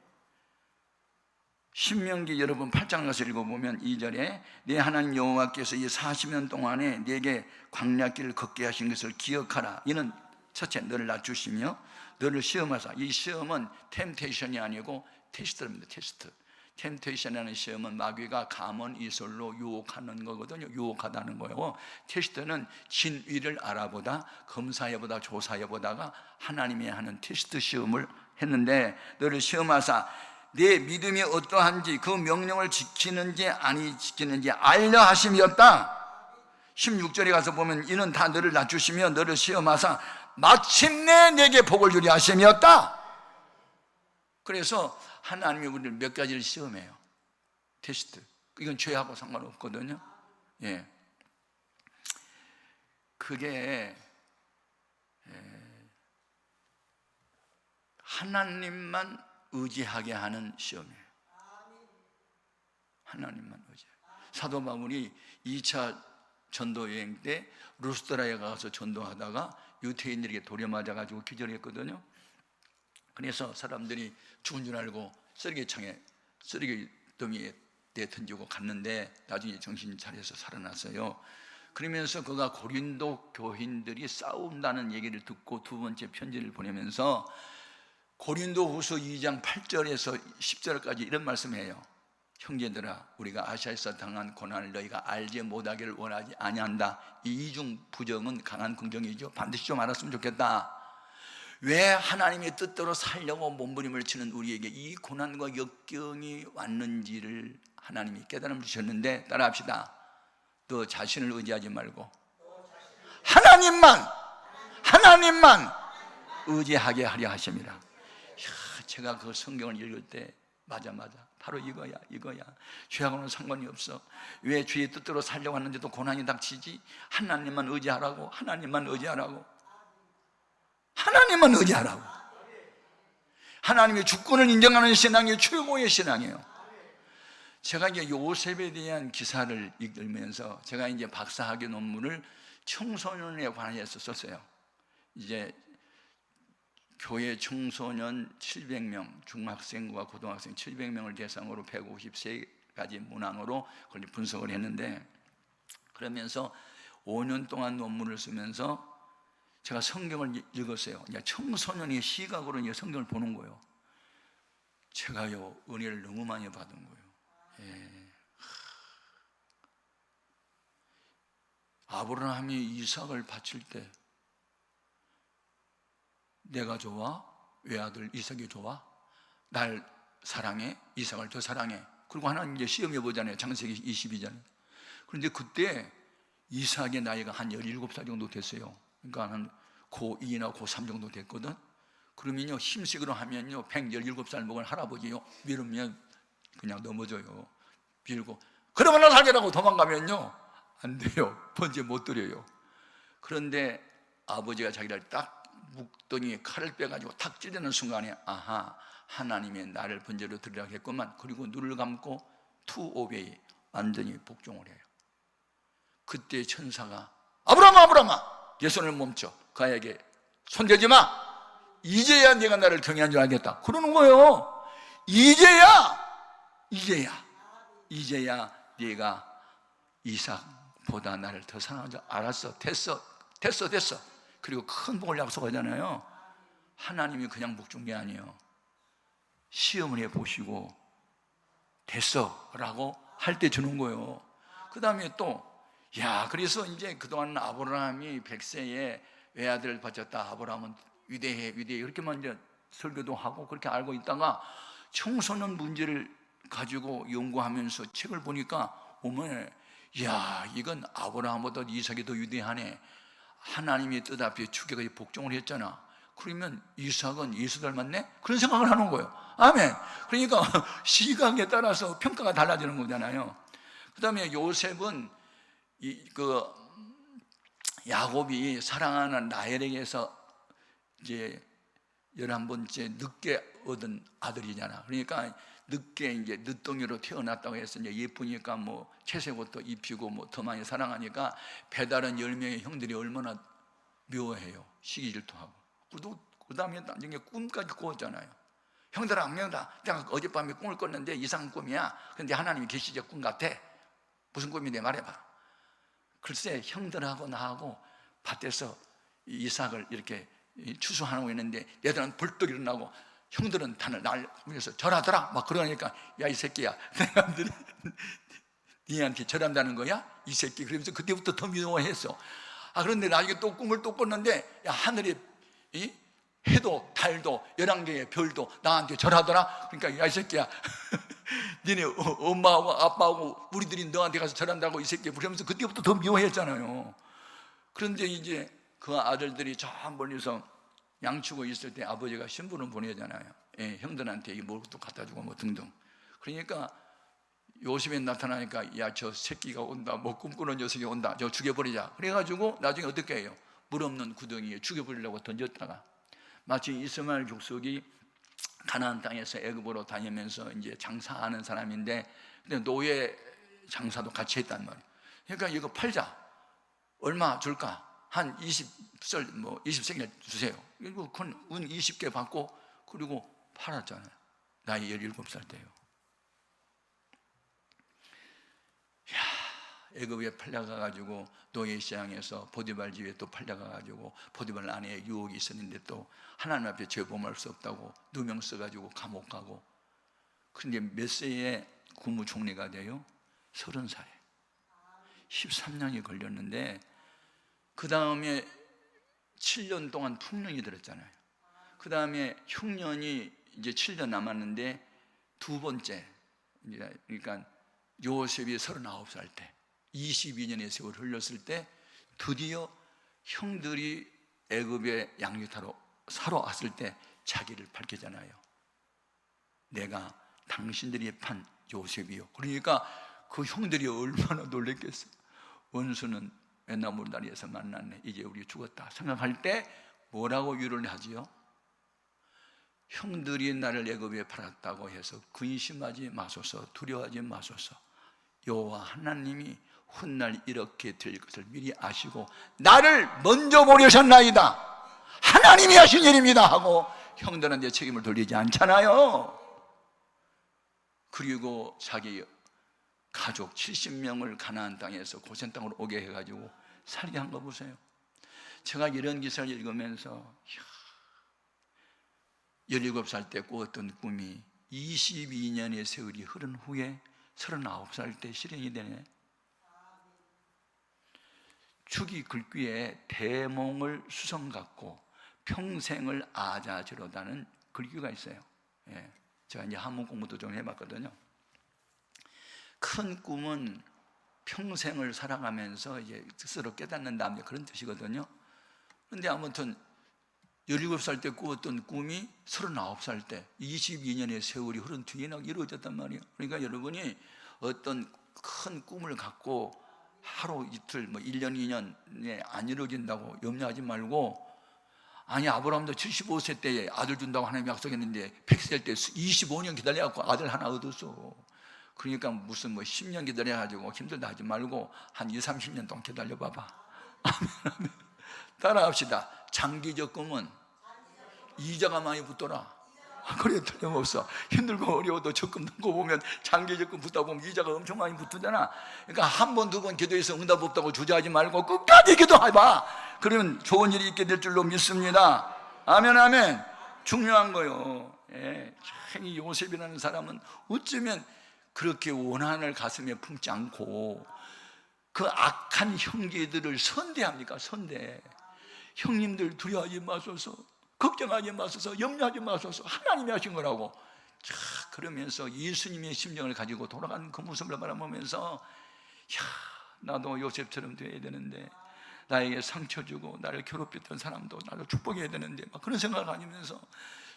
신명기 여러분 8장 가서 읽어보면 2절에 내 하나님 여호와께서 이 40년 동안에 네게 광야길을 걷게 하신 것을 기억하라. 이는 첫째, 너를 낮추시며 너를 시험하사. 이 시험은 템테이션이 아니고 테스트입니다. 테스트. 템테이션이라는 시험은 마귀가 가문 이설로 유혹하는 거거든요. 유혹하다는 거예요. 테스트는 진위를 알아보다, 검사해보다, 조사해보다가 하나님이 하는 테스트 시험을 했는데, 너를 시험하사 내 믿음이 어떠한지 그 명령을 지키는지 아니 지키는지 알려 하심이었다. 16절에 가서 보면 이는 다 너를 낮추시며 너를 시험하사 마침내 내게 복을 주리 하심이었다. 그래서 하나님이 우리를 몇 가지를 시험해요. 테스트. 이건 죄하고 상관없거든요. 예. 그게 하나님만 의지하게 하는 시험이에요. 하나님만 의지하게. 사도 바울이 2차 전도 여행 때 루스드라에 가서 전도하다가 유태인들에게 도려맞아가지고 기절했거든요. 그래서 사람들이 죽은 줄 알고 쓰레기 더미에 내던지고 갔는데 나중에 정신 차려서 살아났어요. 그러면서 그가 고린도 교인들이 싸운다는 얘기를 듣고 두 번째 편지를 보내면서 고린도후서 2장 8절에서 10절까지 이런 말씀이에요. 형제들아, 우리가 아시아에서 당한 고난을 너희가 알지 못하기를 원하지 아니한다. 이 이중 부정은 강한 긍정이죠. 반드시 좀 알았으면 좋겠다. 왜 하나님의 뜻대로 살려고 몸부림을 치는 우리에게 이 고난과 역경이 왔는지를 하나님이 깨달음을 주셨는데, 따라합시다. 너 자신을 의지하지 말고 하나님만 의지하게 하려 하십니다. 제가 그 성경을 읽을 때 맞아 바로 이거야. 죄하고는 상관이 없어. 왜 죄의 뜻대로 살려고 하는데도 고난이 닥치지? 하나님만 의지하라고. 하나님의 주권을 인정하는 신앙이 최고의 신앙이에요. 제가 이제 요셉에 대한 기사를 읽으면서 제가 이제 박사학위 논문을 청소년에 관해서 썼어요. 이제 교회 청소년 700명, 중학생과 고등학생 700명을 대상으로 153가지 문항으로 그걸 분석을 했는데, 그러면서 5년 동안 논문을 쓰면서 제가 성경을 읽었어요. 이제 청소년의 시각으로 이제 성경을 보는 거예요. 제가요, 은혜를 너무 많이 받은 거예요. 예. 아브라함이 이삭을 바칠 때 내가 좋아? 외아들 이삭이 좋아? 날 사랑해? 이삭을 더 사랑해? 그리고 하나님 이제 시험해 보잖아요. 창세기 22장. 그런데 그때 이삭의 나이가 한 17살 정도 됐어요. 그러니까 한 고2나 고3 정도 됐거든. 그러면요, 힘식으로 하면요, 117살 먹은 할아버지요, 밀으면 그냥 넘어져요. 밀고, 그러면 나 살게라고 도망가면요, 안 돼요. 번제 못 드려요. 그런데 아버지가 자기를 딱 묶더니 칼을 빼가지고 탁 찌르는 순간에, 아하, 하나님의 나를 번제로 드리라고 했구만. 그리고 눈을 감고 투 오베이, 완전히 복종을 해요. 그때 천사가, 아브라함아, 아브라함아, 내 손을 멈춰. 그에게 손대지 마. 이제야 네가 나를 경외한 줄 알겠다. 그러는 거예요. 이제야 네가 이삭보다 나를 더 사랑한 줄 알았어. 됐어. 그리고 큰 복을 약속하잖아요. 하나님이 그냥 복 준 게 아니에요. 시험을 해보시고 됐어 라고 할 때 주는 거예요. 그 다음에 또, 그래서 이제 그동안 아브라함이 100세에 외아들을 바쳤다, 아브라함은 위대해 이렇게만 이제 설교도 하고 그렇게 알고 있다가 청소년 문제를 가지고 연구하면서 책을 보니까 오늘, 이건 아브라함보다 이삭이 더 위대하네. 하나님의 뜻 앞에 주께까지 복종을 했잖아. 그러면 이삭은 예수 닮았네? 그런 생각을 하는 거예요. 아멘. 그러니까 시각에 따라서 평가가 달라지는 거잖아요. 그 다음에 요셉은 야곱이 사랑하는 라헬에게서 이제 11번째 늦게 얻은 아들이잖아. 그러니까 늦게 이제 늦둥이로 태어났다고 해서 이제 예쁘니까 뭐 채색 옷도 입히고 뭐 더 많이 사랑하니까 배다른 10명의 형들이 얼마나 미워해요. 시기 질투하고. 그 다음에 나중에 꿈까지 꾸었잖아요. 형들아, 내가 어젯밤에 꿈을 꿨는데 이상한 꿈이야. 근데 하나님이 계시적 꿈 같아. 무슨 꿈인데 말해봐. 글쎄, 형들하고 나하고 밭에서 이삭을 이렇게 추수하고 있는데 얘들은 벌떡 일어나고 형들은 날 위해서 절하더라 막 그러니까, 야 이 새끼야, 내가 니한테 절한다는 거야? 이 새끼. 그러면서 그때부터 더 미워했어. 그런데 나중에 또 꿈을 또 꿨는데, 야, 하늘에 해도 달도 11개의 별도 나한테 절하더라. 그러니까, 야 이 새끼야, 니네 엄마하고 아빠하고 우리들이 너한테 가서 절한다고 이 새끼. 그러면서 그때부터 더 미워했잖아요. 그런데 이제 그 아들들이 저 멀리서 양치고 있을 때 아버지가 신부를 보내잖아요. 형들한테 뭐도 갖다 주고 뭐 등등. 그러니까 요셉이 나타나니까, 야, 저 새끼가 온다, 뭐 꿈꾸는 녀석이 온다, 저 죽여버리자. 그래가지고 나중에 어떻게 해요? 물 없는 구덩이에 죽여버리려고 던졌다가, 마치 이스마엘 족속이 가나안 땅에서 애굽으로 다니면서 이제 장사하는 사람인데, 근데 노예 장사도 같이 했단 말이에요. 그러니까 이거 팔자. 얼마 줄까? 한 20설, 뭐 20세겔 주세요. 그리고 은 20개 받고, 그리고 팔았잖아요. 나이 17살 때요. 애굽에 팔려가가지고 노예 시장에서 보디발 집에 또 팔려가가지고 보디발 아내에 유혹이 있었는데 또 하나님 앞에 죄범할 수 없다고 누명 써가지고 감옥 가고. 그런데 몇 세에 국무총리가 돼요? 30살에 13년이 걸렸는데, 그 다음에 7년 동안 풍년이 들었잖아요. 그 다음에 흉년이 이제 7년 남았는데, 두 번째, 그러니까 요셉이 39살 때 22년의 세월 흘렀을 때 드디어 형들이 애굽에 양육하러 사러 왔을 때 자기를 밝히잖아요. 내가 당신들이 판 요셉이요. 그러니까 그 형들이 얼마나 놀랬겠어. 원수는 맨나물 다리에서 만났네, 이제 우리 죽었다 생각할 때 뭐라고 위로를 하지요? 형들이 나를 애굽에 팔았다고 해서 근심하지 마소서, 두려워하지 마소서. 여호와 하나님이 훗날 이렇게 될 것을 미리 아시고 나를 먼저 보내셨나이다, 하나님이 하신 일입니다 하고 형들한테 책임을 돌리지 않잖아요. 그리고 자기 가족 70명을 가나안 땅에서 고센 땅으로 오게 해가지고 살게 한 거 보세요. 제가 이런 기사를 읽으면서 17살 때 꾸었던 꿈이 22년의 세월이 흐른 후에 39살 때 실현이 되네. 축이 글귀에 대몽을 수성 갖고 평생을 아자지로다는 글귀가 있어요. 예, 제가 이제 한문 공부도 좀 해봤거든요. 큰 꿈은 평생을 살아가면서 이제 스스로 깨닫는다, 그런 뜻이거든요. 그런데 아무튼 17살 때 꾸었던 꿈이 39살 때 22년의 세월이 흐른 뒤에 이루어졌단 말이에요. 그러니까 여러분이 어떤 큰 꿈을 갖고 하루 이틀 1년 2년에 안 이루어진다고 염려하지 말고, 아니 아브라함도 75세 때에 아들 준다고 하나님 약속했는데 100세 될 때 25년 기다려갖고 아들 하나 얻었어. 그러니까 무슨 10년 기다려가지고 힘들다 하지 말고 한 20, 30년 동안 기다려봐봐. 아멘. 따라합시다. 장기적 꿈은 이자가 많이 붙더라. 그래, 틀림없어. 힘들고 어려워도 적금 넣고 보면 장기적 꿈 붙다 보면 이자가 엄청 많이 붙잖아. 그러니까 한 번, 두 번 기도해서 응답 없다고 주저하지 말고 끝까지 기도해봐. 그러면 좋은 일이 있게 될 줄로 믿습니다. 아멘, 아멘. 중요한 거요. 예. 이 요셉이라는 사람은 어쩌면 그렇게 원한을 가슴에 품지 않고 그 악한 형제들을 선대합니까? 선대. 형님들 두려워하지 마소서, 걱정하지 마소서, 염려하지 마소서, 하나님이 하신 거라고. 자, 그러면서 예수님의 심정을 가지고 돌아가는 그 모습을 바라보면서, 야, 나도 요셉처럼 되어야 되는데, 나에게 상처 주고 나를 괴롭혔던 사람도 나를 축복해야 되는데, 막 그런 생각을 가지면서,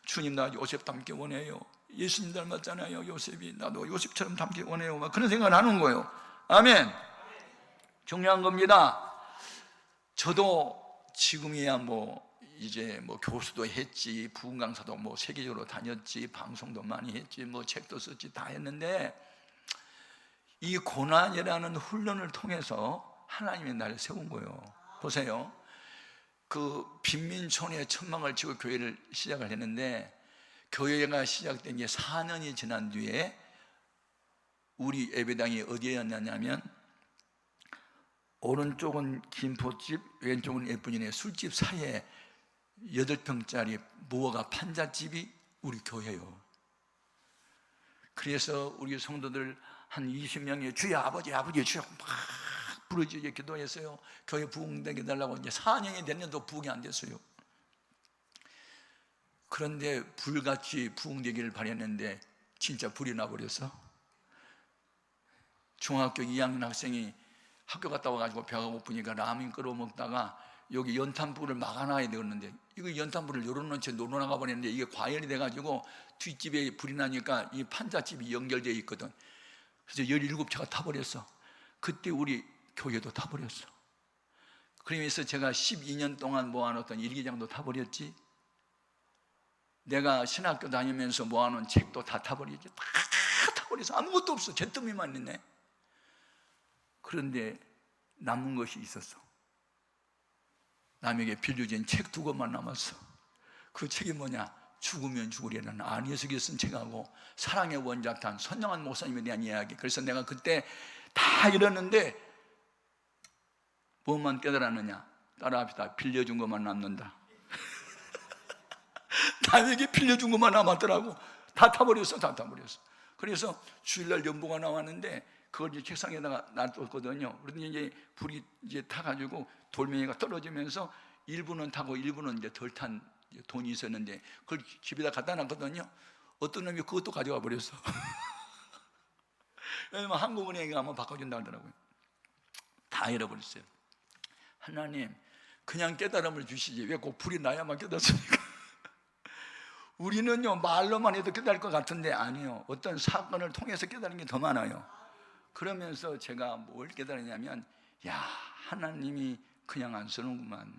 주님, 나 요셉 닮기 원해요. 예수님 닮았잖아요, 요셉이. 나도 요셉처럼 닮기 원해요. 막 그런 생각을 하는 거예요. 아멘. 중요한 겁니다. 저도 지금이야 이제 교수도 했지, 부흥 강사도 세계적으로 다녔지, 방송도 많이 했지, 책도 썼지, 다 했는데, 이 고난이라는 훈련을 통해서 하나님이 나를 세운 거예요. 보세요. 그 빈민촌에 천막을 치고 교회를 시작을 했는데, 교회가 시작된 게 4년이 지난 뒤에 우리 예배당이 어디였냐면, 오른쪽은 김포집, 왼쪽은 예쁜이네 술집 사이에 8평짜리 무허가 판잣집이 우리 교회예요. 그래서 우리 성도들 한 20명이 주여 아버지 아버지 주여 막 부르짖어 기도했어요. 교회 부흥되게 해달라고. 이제 4년이 됐는데도 부흥이 안 됐어요. 그런데 불같이 부흥되기를 바랬는데 진짜 불이 나버렸어. 중학교 2학년 학생이 학교 갔다 와가지고 배가 고프니까 라면 끓여 먹다가 여기 연탄불을 막아놔야 되었는데, 이거 연탄불을 열어놓은 채 놀러나가 버렸는데, 이게 과열이 돼가지고 뒷집에 불이 나니까 이 판잣집이 연결되어 있거든. 그래서 17차가 타버렸어. 그때 우리 교회도 타버렸어. 그러면서 제가 12년 동안 모아놓던 일기장도 타버렸지, 내가 신학교 다니면서 모아놓은 책도 다 타버렸지. 다 타버려서 아무것도 없어. 잿더미만 있네. 그런데 남은 것이 있었어. 남에게 빌려준 책 2권만 남았어. 그 책이 뭐냐? 죽으면 죽으리라는 안희석이 쓴 책하고 사랑의 원작단 선영한 목사님에 대한 이야기. 그래서 내가 그때 다 이랬는데 뭐만 깨달았느냐? 따라합시다. 빌려준 것만 남는다. 남에게 빌려준 것만 남았더라고. 다 타버렸어. 다 타버렸어. 그래서 주일날 연보가 나왔는데 그걸 이제 책상에다가 놔뒀거든요. 그런데 이제 불이 이제 타가지고 돌멩이가 떨어지면서 일부는 타고 일부는 이제 덜 탄 돈이 있었는데 그걸 집에다 갖다 놨거든요. 어떤 놈이 그것도 가져가 버렸어. 왜냐면 한국은행에 가면 바꿔준다 하더라고요. 다 잃어버렸어요. 하나님, 그냥 깨달음을 주시지 왜 꼭 불이 나야만 깨닫습니까? 우리는요 말로만 해도 깨달을 것 같은데 아니요. 어떤 사건을 통해서 깨달은 게 더 많아요. 그러면서 제가 뭘 깨달았냐면, 야, 하나님이 그냥 안 쓰는구만.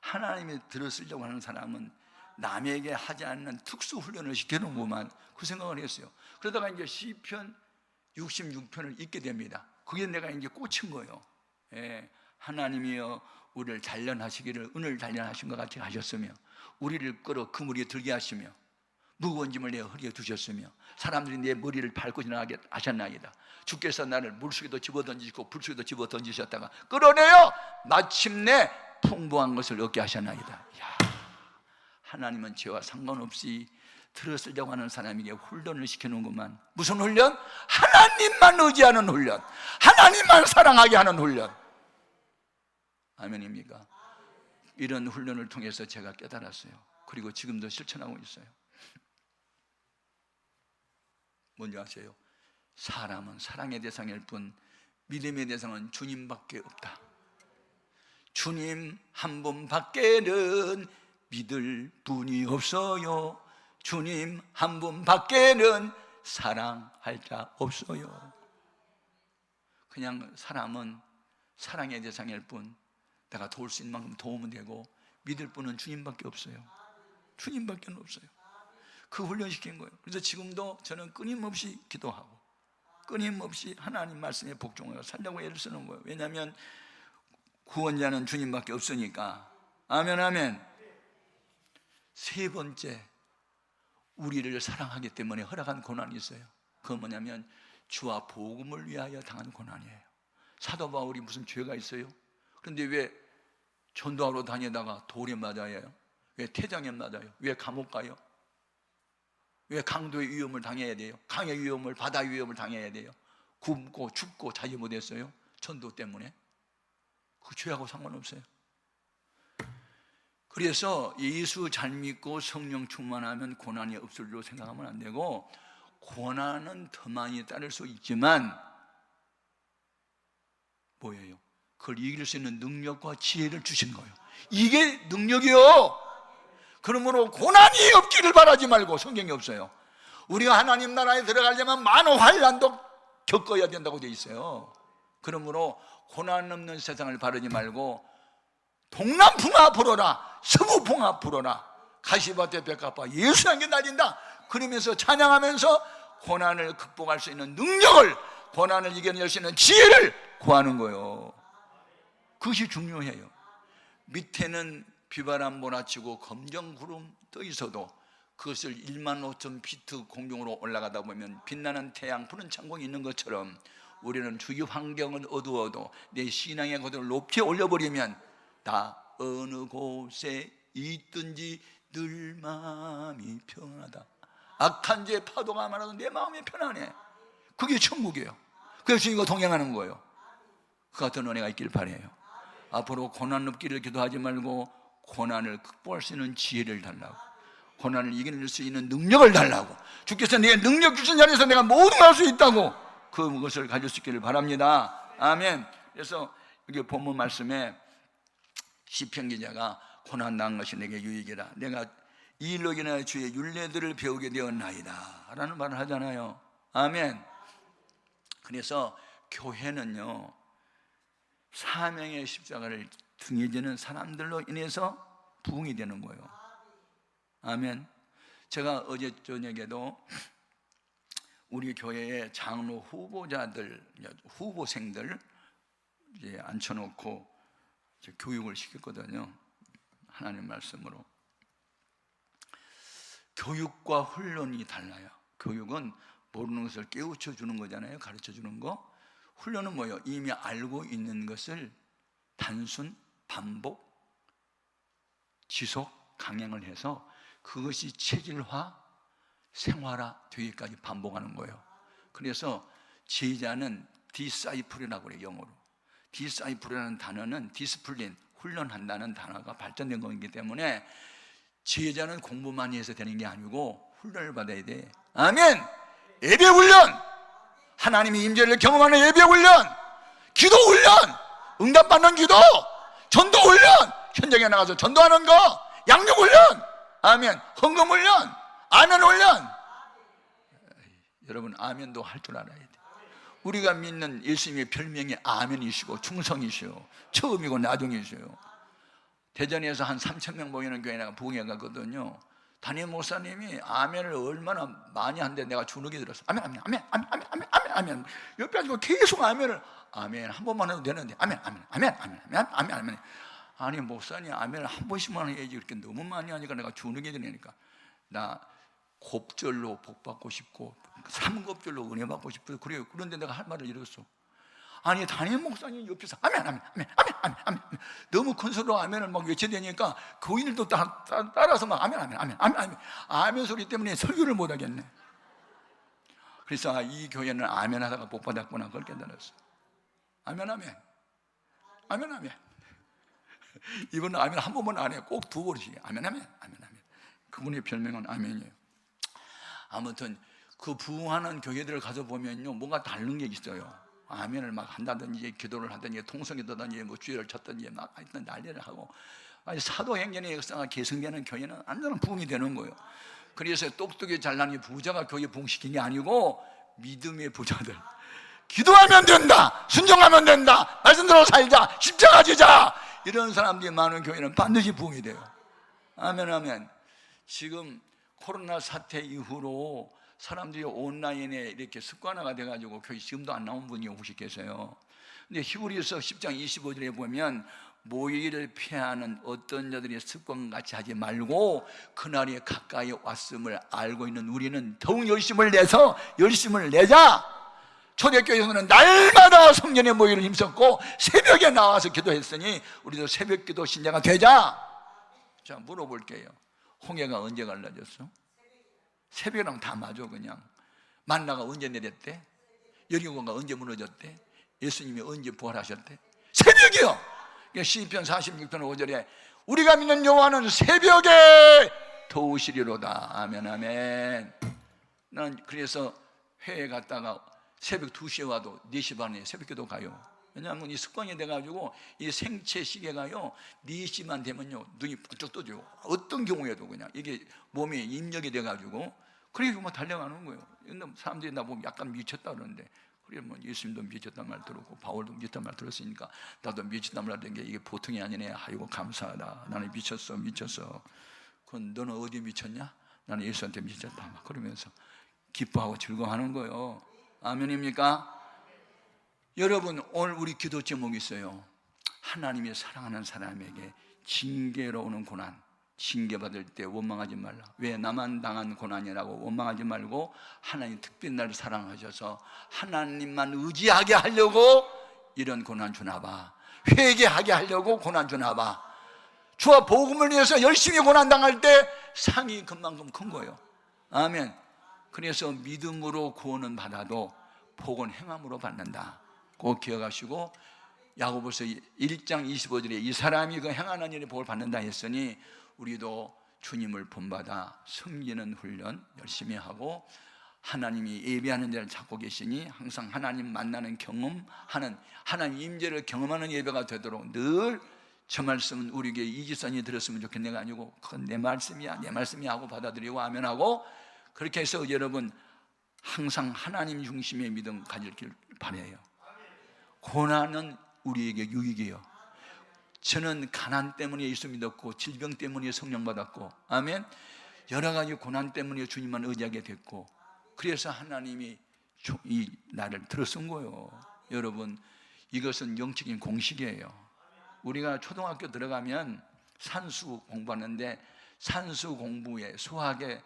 하나님이 들어쓰려고 하는 사람은 남에게 하지 않는 특수 훈련을 시키는구만. 그 생각을 했어요. 그러다가 이제 시편 66편을 읽게 됩니다. 그게 내가 이제 꽂힌 거예요. 예, 하나님이여 우리를 단련하시기를 은을 단련하신 것 같이 하셨으며, 우리를 끌어 그물에 들게 하시며, 무거운 짐을 내 허리에 두셨으며, 사람들이 내 머리를 밟고 지나가게 하셨나이다. 주께서 나를 물속에도 집어던지시고 불속에도 집어던지셨다가 끌어내어 마침내 풍부한 것을 얻게 하셨나이다. 야, 하나님은 죄와 상관없이 들어쓰려고 하는 사람에게 훈련을 시키는구만. 무슨 훈련? 하나님만 의지하는 훈련, 하나님만 사랑하게 하는 훈련. 아멘입니까? 이런 훈련을 통해서 제가 깨달았어요. 그리고 지금도 실천하고 있어요. 뭔지 아세요? 사람은 사랑의 대상일 뿐 믿음의 대상은 주님밖에 없다. 주님 한 분밖에는 믿을 분이 없어요. 주님 한 분밖에는 사랑할 자 없어요. 그냥 사람은 사랑의 대상일 뿐 내가 도울 수 있는 만큼 도우면 되고 믿을 분은 주님밖에 없어요. 주님밖에 없어요. 그 훈련시킨 거예요. 그래서 지금도 저는 끊임없이 기도하고 끊임없이 하나님 말씀에 복종하여 살려고 애를 쓰는 거예요. 왜냐하면 구원자는 주님밖에 없으니까. 아멘, 아멘. 세 번째, 우리를 사랑하기 때문에 허락한 고난이 있어요. 그건 뭐냐면 주와 복음을 위하여 당한 고난이에요. 사도 바울이 무슨 죄가 있어요? 그런데 왜 전도하러 다니다가 돌에 맞아요? 왜 태장에 맞아요? 왜 감옥 가요? 왜 강도의 위험을 당해야 돼요? 강의 위험을, 바다 위험을 당해야 돼요? 굶고 춥고 자유 못했어요? 전도 때문에? 그 죄하고 상관없어요. 그래서 예수 잘 믿고 성령 충만하면 고난이 없을 줄 생각하면 안 되고, 고난은 더 많이 따를 수 있지만 뭐예요? 그걸 이길 수 있는 능력과 지혜를 주신 거예요. 이게 능력이요. 그러므로 고난이 없기를 바라지 말고, 성경이 없어요. 우리가 하나님 나라에 들어가려면 많은 환난도 겪어야 된다고 되어 있어요. 그러므로 고난 없는 세상을 바라지 말고 동남풍아 불어라, 서구풍아 불어라, 가시밭에 백합화 예수 향기 날린다 그러면서 찬양하면서 고난을 극복할 수 있는 능력을, 고난을 이겨낼 수 있는 지혜를 구하는 거예요. 그것이 중요해요. 밑에는 비바람 몰아치고 검정 구름 떠 있어도 그것을 15,000피트 공중으로 올라가다 보면 빛나는 태양, 푸른 창공이 있는 것처럼 우리는 주위 환경은 어두워도 내 신앙의 고도를 높이 올려버리면 다 어느 곳에 있든지 늘 마음이 편하다. 악한 죄 파도가 많아도 내 마음이 편안해. 그게 천국이에요. 그래서 주님과 동행하는 거예요. 그 같은 은혜가 있길 바라요. 앞으로 고난 없기를 기도하지 말고 고난을 극복할 수 있는 지혜를 달라고, 고난을 이겨낼 수 있는 능력을 달라고, 주께서 내게 능력 주신 자리에서 내가 모든 걸 할 수 있다고 그것을 가질 수 있기를 바랍니다. 아멘. 그래서 여기 본문 말씀에 시편 기자가 고난당한 것이 내게 유익이라, 내가 이 일로 인하여 주의 율례들을 배우게 되었나이다 라는 말을 하잖아요. 아멘. 그래서 교회는요, 사명의 십자가를 등에 지는 사람들로 인해서 부흥이 되는 거예요. 아멘. 제가 어제 저녁에도 우리 교회의 장로 후보자들, 후보생들 이제 앉혀놓고 이제 교육을 시켰거든요. 하나님 말씀으로. 교육과 훈련이 달라요. 교육은 모르는 것을 깨우쳐 주는 거잖아요. 가르쳐 주는 거. 훈련은 뭐예요? 이미 알고 있는 것을 단순, 반복, 지속, 강행을 해서 그것이 체질화, 생활화 되기까지 반복하는 거예요. 그래서 제자는 디사이플이라고 그래요, 영어로. 디사이플이라는 단어는 디스플린, 훈련한다는 단어가 발전된 거기 때문에 제자는 공부 많이 해서 되는 게 아니고 훈련을 받아야 돼. 아멘. 예배 훈련, 하나님의 임재를 경험하는 예배 훈련, 기도 훈련, 응답받는 기도, 전도 훈련, 현장에 나가서 전도하는 거, 양육 훈련, 아멘. 헌금 훈련, 아멘 훈련. 여러분, 아멘도 할 줄 알아야 돼. 우리가 믿는 예수님의 별명이 아멘이시고 충성이시오, 처음이고 나중이시오. 대전에서 한 3,000명 모이는 교회에 내가 부흥회 갔거든요. 담임 목사님이 아멘을 얼마나 많이 하는데 내가 주눅이 들었어. 아멘, 아멘, 아멘, 아멘, 아멘, 아멘, 아멘, 아멘. 옆에 앉고 계속 아멘을, 아멘 한 번만 해도 되는데, 아멘, 아멘, 아멘, 아멘, 아멘, 아멘, 아멘. 아니 목사님 아멘을 한 번씩만 해야지 그렇게 너무 많이 하니까 내가 주눅이 드니까 나 곱절로 복 받고 싶고 삼곱절로 은혜 받고 싶어. 그래요. 그런데 내가 할 말을 잃었어. 아니 담임 목사님 옆에서 아멘, 아멘, 아멘, 아멘, 아멘, 아멘. 너무 큰 소리로 아멘을 막 외쳐대니까 교인들도 따라서 막 아멘, 아멘, 아멘, 아멘, 아멘. 아멘 소리 때문에 설교를 못 하겠네. 그래서 이 교회는 아멘 하다가 복 받았구나 그걸 깨달았어. 아멘, 아멘, 아멘, 아멘. 이분은 아멘 한 번만 안 해요. 꼭 두 번씩 아멘 아멘 아멘 아멘. 그분의 별명은 아멘이에요. 아무튼 그 부흥하는 교회들을 가서 보면요, 뭔가 다른 게 있어요. 아멘을 막 한다든지 기도를 하든지 통성기도든지 뭐 주의를 쳤든지 막 하여튼 난리를 하고, 아니 사도행전의 역사가 계승되는 교회는 완전한 부흥이 되는 거예요. 그래서 똑똑히 잘난 부자가 교회 부흥시킨 게 아니고 믿음의 부자들, 기도하면 된다, 순종하면 된다, 말씀대로 살자, 십자가 지자, 이런 사람들이 많은 교회는 반드시 부흥이 돼요. 아멘 아멘. 지금 코로나 사태 이후로 사람들이 온라인에 이렇게 습관화가 돼가지고 교회 지금도 안 나온 분이 혹시 계세요. 근데 히브리서 10장 25절에 보면 모의를 피하는 어떤 자들이 습관같이 하지 말고 그날이 가까이 왔음을 알고 있는 우리는 더욱 열심을 내자. 초대교회에서는 날마다 성전에 모이를 힘썼고 새벽에 나와서 기도했으니 우리도 새벽기도 신자가 되자. 자, 물어볼게요. 홍해가 언제 갈라졌어? 새벽에 나면 다 맞아. 그냥 만나가 언제 내렸대? 여리고가 언제 무너졌대? 예수님이 언제 부활하셨대? 새벽이요. 시편 46편 5절에 우리가 믿는 여호와는 새벽에 도우시리로다. 아멘 아멘. 난 그래서 회에 갔다가 새벽 2시에 와도 4시 반에 새벽기도 가요. 왜냐하면 이 습관이 돼가지고 이 생체 시계가요 4시만 되면요 눈이 번쩍 떠져요. 어떤 경우에도 그냥 이게 몸에 입력이 돼가지고 그래서 뭐 달려가는 거예요. 사람들이 나 보면 약간 미쳤다 그러는데, 그래 뭐 예수님도 미쳤단 말 들었고 바울도 미쳤단 말 들었으니까 나도 미쳤단 말 하던 게 이게 보통이 아니네. 아이고 감사하다. 나는 미쳤어. 그건 너는 어디 미쳤냐? 나는 예수한테 미쳤다. 막 그러면서 기뻐하고 즐거워하는 거예요. 아멘입니까? 여러분, 오늘 우리 기도 제목이 있어요. 하나님이 사랑하는 사람에게 징계로 오는 고난, 징계받을 때 원망하지 말라. 왜 나만 당한 고난이라고 원망하지 말고 하나님 특별히 나를 사랑하셔서 하나님만 의지하게 하려고 이런 고난 주나 봐. 회개하게 하려고 고난 주나 봐. 주와 복음을 위해서 열심히 고난 당할 때 상이 그만큼 큰 거예요. 아멘. 그래서 믿음으로 구원은 받아도 복은 행함으로 받는다. 꼭 기억하시고, 야고보서 1장 25절에 이 사람이 그 행하는 일에 복을 받는다 했으니 우리도 주님을 본받아 섬기는 훈련 열심히 하고 하나님이 예배하는 데를 찾고 계시니 항상 하나님 만나는 경험하는, 하나님 임재를 경험하는 예배가 되도록 늘 저 말씀은 우리에게 이지선이 들었으면 좋겠네가 아니고 그건 내 말씀이야 하고 받아들이고 아멘하고, 그렇게 해서 여러분 항상 하나님 중심의 믿음 가지길 바라요. 고난은 우리에게 유익이에요. 저는 가난 때문에 예수 믿었고 질병 때문에 성령 받았고, 아멘. 여러 가지 고난 때문에 주님만 의지하게 됐고, 그래서 하나님이 이 나를 들어쓴 거예요. 여러분, 이것은 영적인 공식이에요. 우리가 초등학교 들어가면 산수 공부하는데 산수 공부의 수학의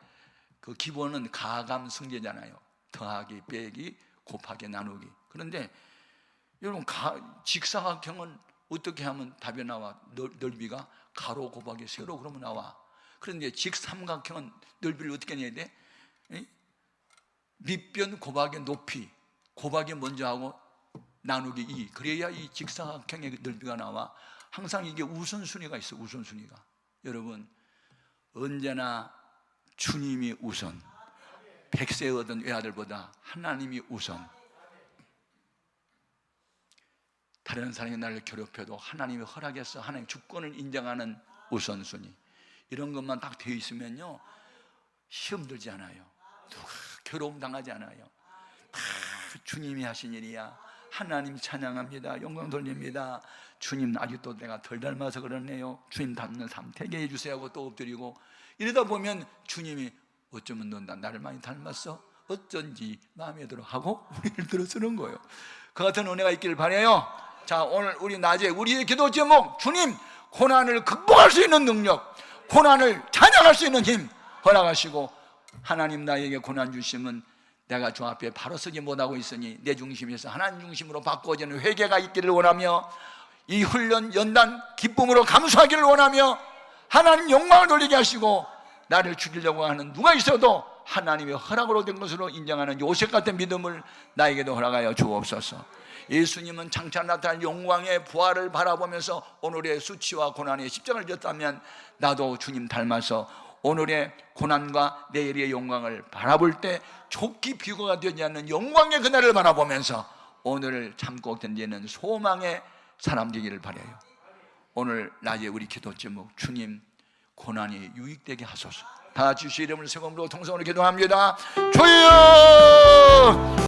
그 기본은 가감 승제잖아요. 더하기, 빼기, 곱하기, 나누기. 그런데 여러분 직사각형은 어떻게 하면 답이 나와? 넓이가 가로 곱하기 세로 그러면 나와. 그런데 직삼각형은 넓이를 어떻게 내야 돼? 밑변 곱하기 높이, 곱하기 먼저 하고 나누기 2. 그래야 이 직사각형의 넓이가 나와. 항상 이게 우선순위가 있어. 우선순위가. 여러분, 언제나 주님이 우선. 100세 얻은 외아들보다 하나님이 우선. 다른 사람이 나를 괴롭혀도 하나님이 허락해서 하나님 주권을 인정하는 우선순위. 이런 것만 딱 되어 있으면요 시험 들지 않아요. 누가 괴로움 당하지 않아요. 다 주님이 하신 일이야. 하나님 찬양합니다. 영광 돌립니다. 주님 아직도 내가 덜 닮아서 그러네요. 주님 닮는 삶 되게 해주세요 하고 또 엎드리고, 이러다 보면 주님이 어쩌면 넌 나를 많이 닮았어? 어쩐지 마음에 들어 하고 우리를 들어주는 거예요. 그 같은 은혜가 있기를 바라요. 자, 오늘 우리 낮에 우리의 기도 제목, 주님 고난을 극복할 수 있는 능력, 고난을 찬양할 수 있는 힘 허락하시고, 하나님 나에게 고난 주시면 내가 주 앞에 바로 서지 못하고 있으니 내 중심에서 하나님 중심으로 바꿔지는 회개가 있기를 원하며, 이 훈련 연단 기쁨으로 감수하기를 원하며, 하나님 영광을 돌리게 하시고 나를 죽이려고 하는 누가 있어도 하나님의 허락으로 된 것으로 인정하는 요셉 같은 믿음을 나에게도 허락하여 주옵소서. 예수님은 장차 나타날 영광의 부활을 바라보면서 오늘의 수치와 고난의 십자가를 졌다면 나도 주님 닮아서 오늘의 고난과 내일의 영광을 바라볼 때 좋기 비교가 되지 않는 영광의 그날을 바라보면서 오늘을 참고 견디는 소망의 사람 되기를 바라요. 오늘 낮에 우리 기도 제목, 주님 고난이 유익되게 하소서. 다 같이 주의 이름을 세움으로 통성으로 기도합니다. 주여!